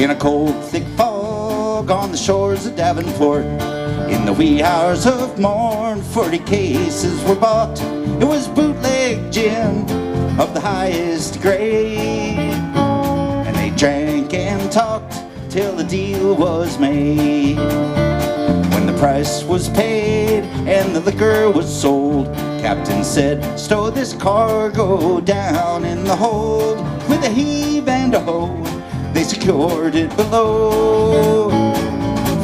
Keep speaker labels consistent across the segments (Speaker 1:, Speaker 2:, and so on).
Speaker 1: In a cold, thick fog on the shores of Davenport, in the wee hours of morn, 40 cases were bought. It was bootleg gin of the highest grade, and they drank and talked till the deal was made. When the price was paid and the liquor was sold, Captain said, "Stow this cargo down in the hold." With a heave and a hoe, they secured it below,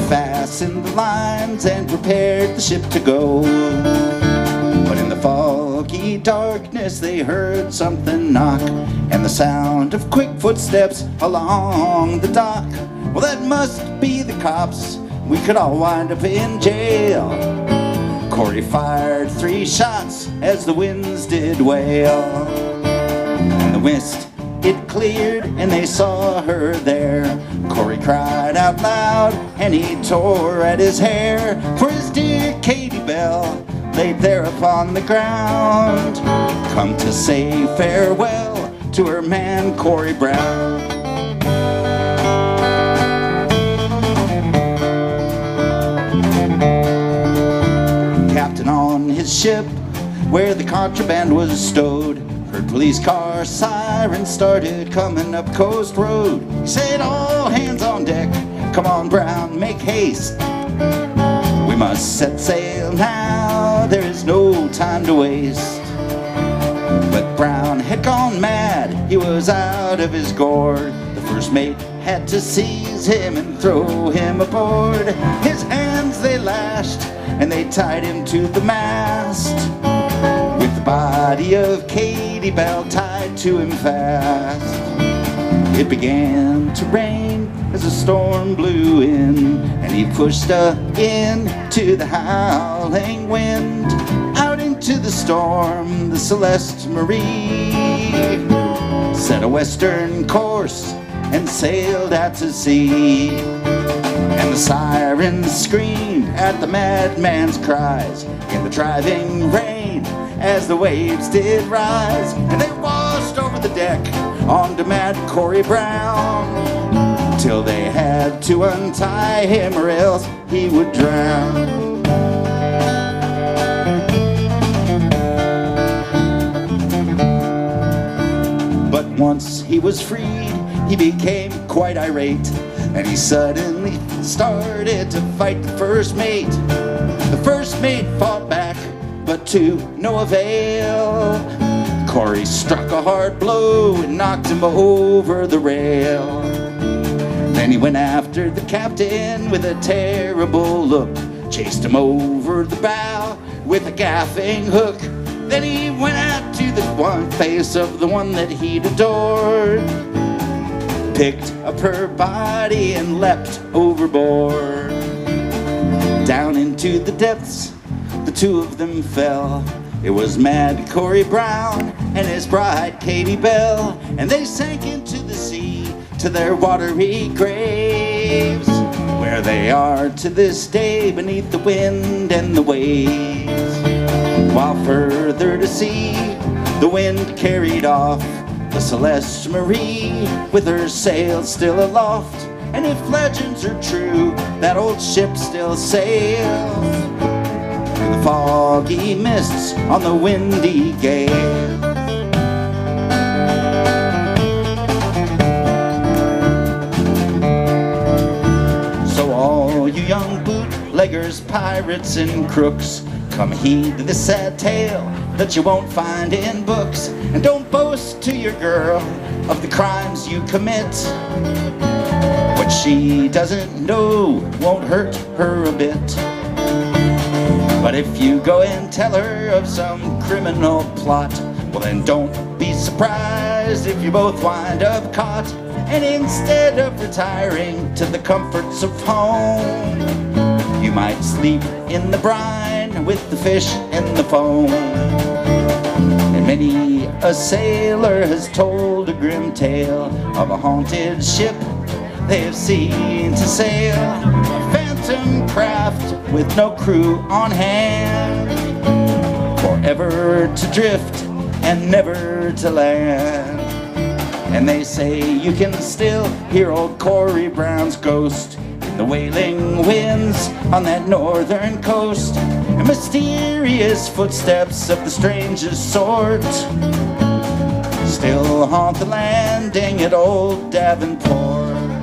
Speaker 1: fastened the lines and prepared the ship to go. But in the foggy darkness they heard something knock, and the sound of quick footsteps along the dock. Well, that must be the cops. We could all wind up in jail. Corey fired 3 shots as the winds did wail, and the mist, it cleared and they saw her there. Corey cried out loud and he tore at his hair, for his dear Katie Bell laid there upon the ground, come to say farewell to her man Corey Brown. Captain on his ship, where the contraband was stowed, heard police car sirens started coming up Coast Road. He said, "All hands on deck, come on Brown, make haste. We must set sail now, there is no time to waste." But Brown had gone mad, he was out of his gourd. The first mate had to seize him and throw him aboard. His hands they lashed and they tied him to the mast, with the body of Katie Bell tied to him fast. It began to rain as a storm blew in, and he pushed into the howling wind. Out into the storm, the Celeste Marie set a western course and sailed out to sea. And the sirens screamed at the madman's cries in the driving rain as the waves did rise, and they washed over the deck onto mad Corey Brown, till they had to untie him or else he would drown. But once he was freed, he became quite irate, and he suddenly started to fight the first mate. The first mate fought back, but to no avail. Corey struck a hard blow and knocked him over the rail. Then he went after the captain with a terrible look, chased him over the bow with a gaffing hook. Then he went out to the one face of the one that he'd adored, picked up her body and leapt overboard. Down into the depths the two of them fell. It was mad Corey Brown and his bride Katie Bell, and they sank into the sea to their watery graves, where they are to this day beneath the wind and the waves. While further to sea the wind carried off the Celeste Marie with her sails still aloft, and if legends are true, that old ship still sails through the foggy mists on the windy gale. So all you young bootleggers, pirates and crooks, come heed this sad tale that you won't find in books, and don't boast to your girl of the crimes you commit. What she doesn't know won't hurt her a bit. But if you go and tell her of some criminal plot, well then don't be surprised if you both wind up caught. And instead of retiring to the comforts of home, you might sleep in the brine with the fish and the foam. And many a sailor has told a grim tale of a haunted ship they have seen to sail, a phantom craft with no crew on hand, forever to drift and never to land. And they say you can still hear old Corey Brown's ghost in the wailing winds on that northern coast, and mysterious footsteps of the strangest sort still haunt the landing at old Davenport.